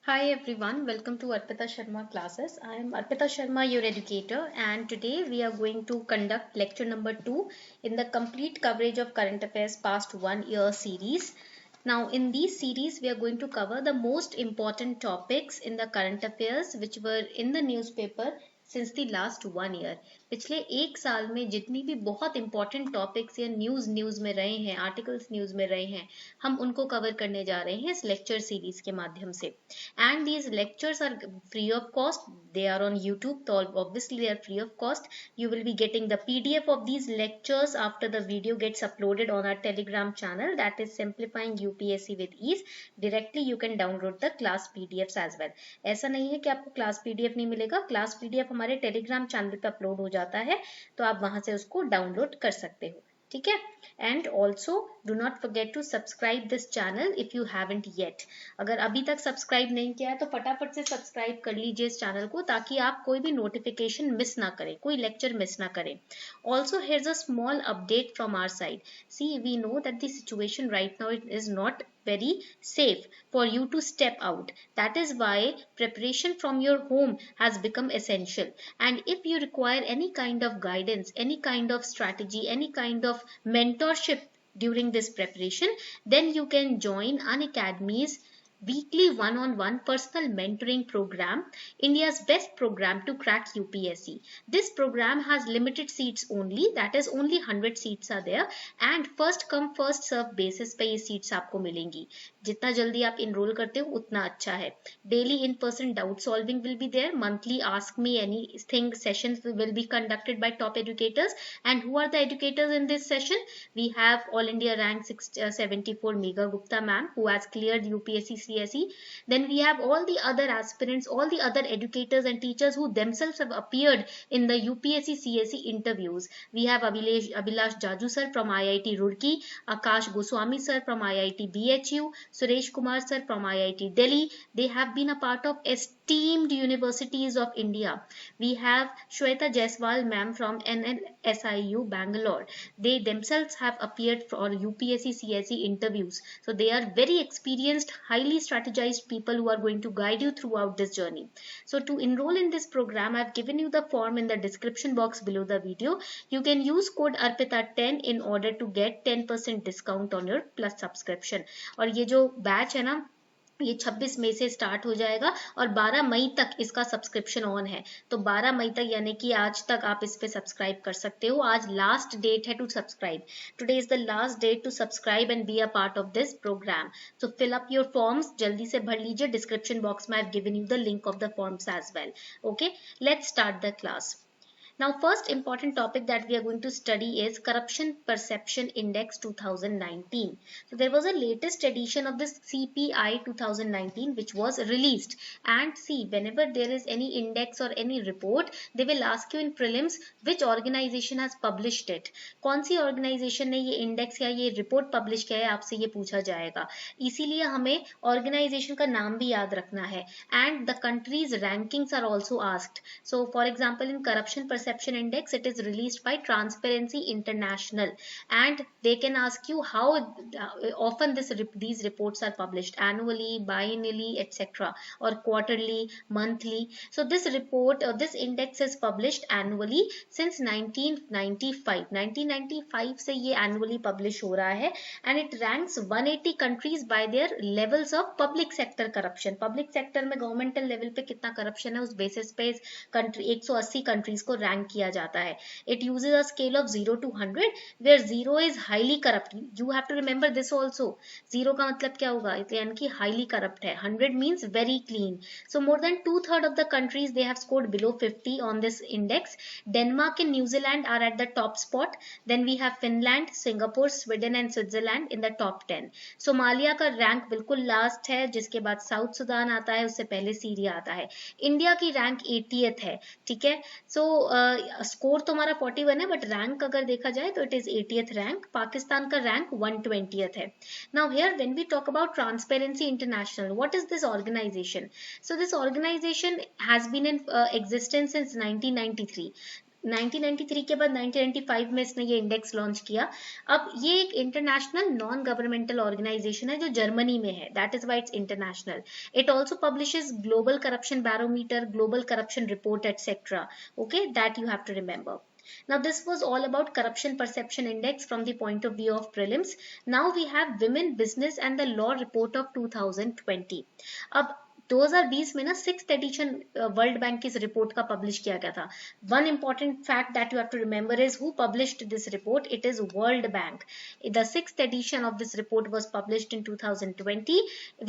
Hi everyone, welcome to Arpita Sharma classes. I am Arpita Sharma, your educator, and today we are going to conduct lecture number 2 in the complete coverage of current affairs past 1 year series. Now, in this series, we are going to cover the most important topics in the current affairs which were in the newspaper since the last 1 year. पिछले एक साल में जितनी भी बहुत important topics या news में रहे हैं, आर्टिकल्स न्यूज में रहे हैं, हम उनको कवर करने जा रहे हैं इस लेक्चर सीरीज के माध्यम से. And these lectures are free of cost. They are on YouTube, so obviously they are free of cost. You will be getting the PDF of these lectures after the video gets uploaded on our Telegram channel, that is Simplifying UPSC with Ease. Directly you can download the class PDFs as well. ऐसा नहीं है कि आपको class PDF नहीं मिलेगा, class PDF हमारे Telegram channel पे upload हो जाता है, तो आप वहां से उसको download कर सकते हो. ठीक है. And also do not forget to subscribe this channel if you haven't yet. अगर अभी तक सब्सक्राइब नहीं किया है तो फटाफट से सब्सक्राइब कर लीजिए इस चैनल को, ताकि आप कोई भी नोटिफिकेशन मिस ना करें, कोई लेक्चर मिस ना करें. Also here's a small update from our side. See we know that the situation right now it is not very safe for you to step out. That is why preparation from your home has become essential. And if you require any kind of guidance, any kind of strategy, any kind of mentorship during this preparation, then you can join Unacademy's weekly one-on-one personal mentoring program, India's best program to crack UPSC. This program has limited seats only, that is only 100 seats are there, and first come first serve basis पे ये seats आपको मिलेंगी. जितना जल्दी आप enroll करते हो उतना अच्छा है. Daily in-person doubt solving will be there. Monthly ask me anything sessions will be conducted by top educators. And who are the educators in this session? We have All India rank 74 Megha Gupta ma'am, who has cleared UPSC CSE. Then we have all the other aspirants, all the other educators and teachers who themselves have appeared in the UPSC CSE interviews. We have Abhilash Jaju sir from IIT Roorkee, Akash Goswami sir from IIT BHU, Suresh Kumar sir from IIT Delhi. They have been a part of esteemed universities of India. We have Shweta Jaiswal ma'am from NLSIU Bangalore. They themselves have appeared for UPSC CSE interviews. So they are very experienced, highly strategized people who are going to guide you throughout this journey. So to enroll in this program, I've given you the form in the description box below the video. You can use code ARPITA10 in order to get 10% discount on your plus subscription. और ये जो batch है ना, ये 26 मई से start हो जाएगा और 12 मई तक इसका सब्सक्रिप्शन ऑन है. तो 12 मई तक यानी कि आज तक आप इस पे सब्सक्राइब कर सकते हो. आज लास्ट डेट है to subscribe. Today is the last date to subscribe and be a part of this program. So fill up your forms, जल्दी से भर लीजिए. डिस्क्रिप्शन बॉक्स में I have given you the link of the forms as well. Okay, let's start the class. Now, first important topic that we are going to study is Corruption Perception Index 2019. So there was a latest edition of this CPI 2019 which was released. And see, whenever there is any index or any report, they will ask you in prelims which organization has published it. कौन सी organization ने ये index या ये report publish किया है, आपसे ये पूछा जाएगा. इसीलिए हमें organization का नाम भी याद रखना है. And the country's rankings are also asked. So for example, in Corruption Perception Index, it is released by Transparency International, and they can ask you how often these reports are published: annually, biannually, etc., or quarterly, monthly. So this report or this index is published annually since 1995. 1995 से ये annually publish हो रहा है, and it ranks 180 countries by their levels of public sector corruption. Public sector में governmental level पे कितना corruption है, उस basis पे country 180 countries को rank किया जाता है. It uses a scale of 0 to 100 where 0 is highly corrupt. You have to remember this also. 0 का मतलब क्या होगा, यानी कि highly corrupt है. 100 means very clean. So more than 2/3 of the countries they have scored below 50 on this index. Denmark and New Zealand are at the top spot. Then we have Finland, Singapore, Sweden and Switzerland in the top 10. Somalia का rank बिल्कुल last है, जिसके बाद south Sudan आता है, उससे पहले Syria आता है. इंडिया की रैंक 80th है. ठीक है. सो स्कोर तो हमारा 41 है, बट रैंक अगर देखा जाए तो it is 80th rank. Pakistan का रैंक 120th है. Now here when we talk about Transparency International, what is this organization? So this organization has been in existence since 1993. 1993 के बाद 1995 में इसने ये इंडेक्स लॉन्च किया। अब ये एक इंटरनेशनल नॉन गवर्नमेंटल ऑर्गेनाइजेशन है जो जर्मनी में है, that is why it's international. It also publishes global corruption barometer, global corruption report etcetera. Okay, that you have to remember. Now this was all about corruption perception index from the point of view of prelims. Now we have women business and the law report of 2020. अब 2020 में ना 6th addition world bank की इस report का publish किया गया था. One important fact that you have to remember is who published this report. It is World Bank. द 6th edition of this report was published in 2020,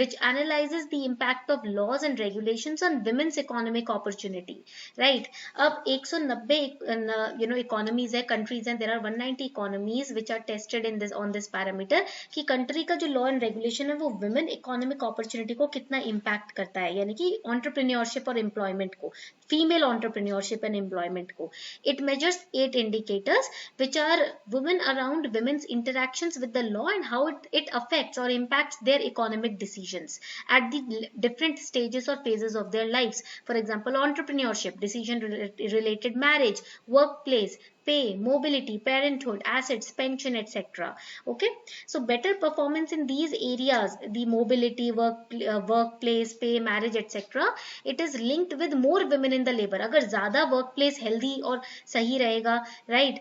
which analyzes the impact of laws and regulations on women's economic opportunity. Right? अब 190 economies है, countries हैं. There are 190 economies which are tested in this on this parameter कि country का जो law and regulation है वो women economic opportunity को कितना impact करता है, यानी कि entrepreneurship और employment को, female entrepreneurship and employment को. It measures 8 indicators which are women around women's interactions with the law and how it affects or impacts their economic decisions at the different stages or phases of their lives. For example, entrepreneurship, decision related marriage, workplace, pay, mobility, parenthood, assets, pension, etc. Okay, so better performance in these areas, the mobility, workplace, pay, marriage, etc. It is linked with more women in the labor. अगर ज़्यादा workplace healthy और सही रहेगा, right,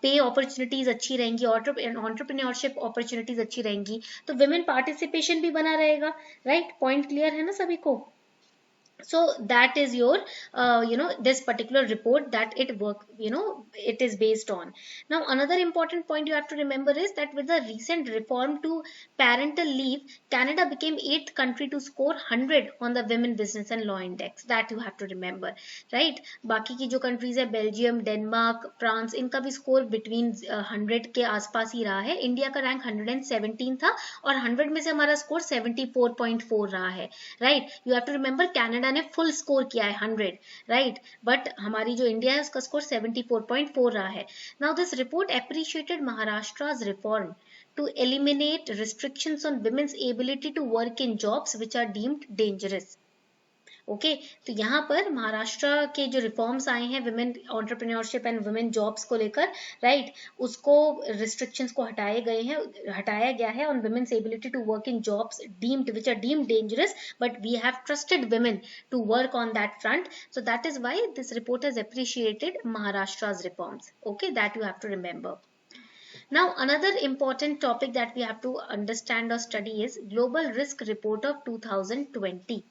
पे opportunities अच्छी रहेंगी, entrepreneurship opportunities अच्छी रहेंगी, तो women participation भी बना रहेगा. right, point clear है ना सभी को? So that is your this particular report that it is based on. Now another important point you have to remember is that with the recent reform to parental leave, Canada became 8th country to score 100 on the women business and law index. That you have to remember, right? बाकी की जो countries है, Belgium, Denmark, France, इनका भी score between 100 के आसपास ही रहा है. इंडिया का रैंक 117 था और 100 में से हमारा स्कोर 74.4 रहा है. right, you have to remember Canada ने फुल स्कोर किया है 100, राइट, बट हमारी जो इंडिया है उसका स्कोर 74.4 रहा है. Now this report appreciated Maharashtra's reform to eliminate restrictions on women's ability to work in jobs which are deemed dangerous. Okay, तो यहाँ पर महाराष्ट्र के जो रिफॉर्म्स आए हैं women entrepreneurship and women jobs को लेकर, राइट, उसको रिस्ट्रिक्शंस को हटाया गया है on women's ability to work in jobs deemed which are deemed dangerous, but we have trusted women to work on that front. So that is why this report has appreciated Maharashtra's reforms. Okay, that you have to remember. Now another important topic that we have to understand or study is Global Risk Report of 2020.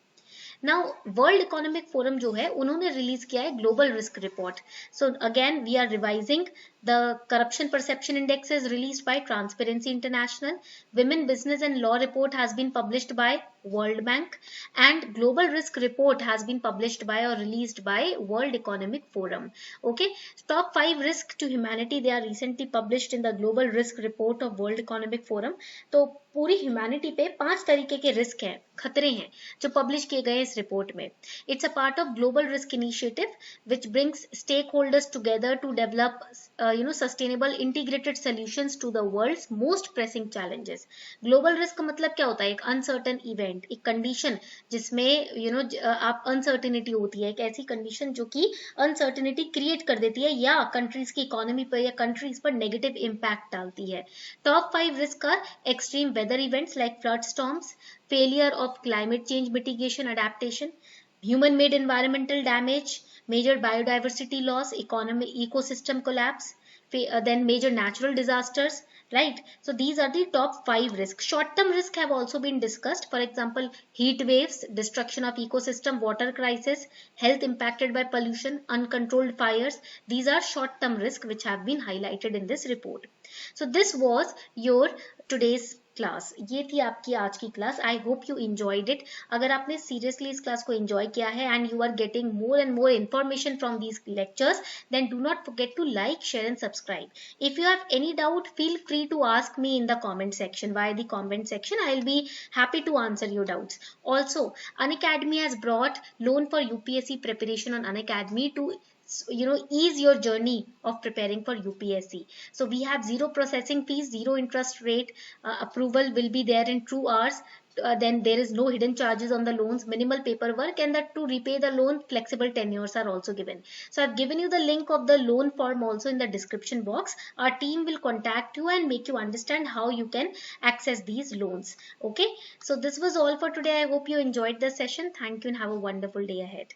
Now World Economic Forum जो है उन्होंने release किया है Global Risk Report. So again we are revising. The Corruption Perception Index is released by Transparency International. Women business and law report has been published by World Bank, and Global Risk Report has been published by or released by World Economic Forum. Okay, top 5 risk to humanity, they are recently published in the Global Risk Report of World Economic Forum. तो पूरी humanity पे 5 तरीके के risk हैं, खतरे हैं जो publish किए गए इस रिपोर्ट में. It's a part of global risk initiative which brings stakeholders together to develop sustainable integrated solutions to the world's most pressing challenges. Global risk मतलब क्या होता है? एक अनसर्टन इवेंट, एक कंडीशन जिसमें आप अनसर्टेनिटी होती है, एक ऐसी कंडीशन जो कि अनसर्टेनिटी क्रिएट कर देती है या कंट्रीज की इकोनॉमी पर या कंट्रीज पर नेगेटिव इम्पैक्ट डालती है. Top 5 risk are extreme weather events like flood storms, failure of climate change mitigation adaptation, human made environmental damage, major biodiversity loss, ecosystem collapse, then major natural disasters, right? So these are the top 5 risks. Short term risks have also been discussed. For example, heat waves, destruction of ecosystem, water crisis, health impacted by pollution, uncontrolled fires. These are short term risks which have been highlighted in this report. So this was your today's class. ये थी आपकी आज की class. I hope you enjoyed it. अगर आपने seriously इस class को enjoy किया है and you are getting more and more information from these lectures, then do not forget to like, share and subscribe. If you have any doubt, feel free to ask me in the comment section. Via the comment section, I'll be happy to answer your doubts. Also, Unacademy has brought loan for UPSC preparation on Unacademy to ease your journey of preparing for UPSC. So we have zero processing fees, zero interest rate, approval will be there in 2 hours. then there is no hidden charges on the loans, minimal paperwork, and that to repay the loan, flexible tenures are also given. So I've given you the link of the loan form also in the description box. Our team will contact you and make you understand how you can access these loans. Okay, so this was all for today. I hope you enjoyed the session. Thank you and have a wonderful day ahead.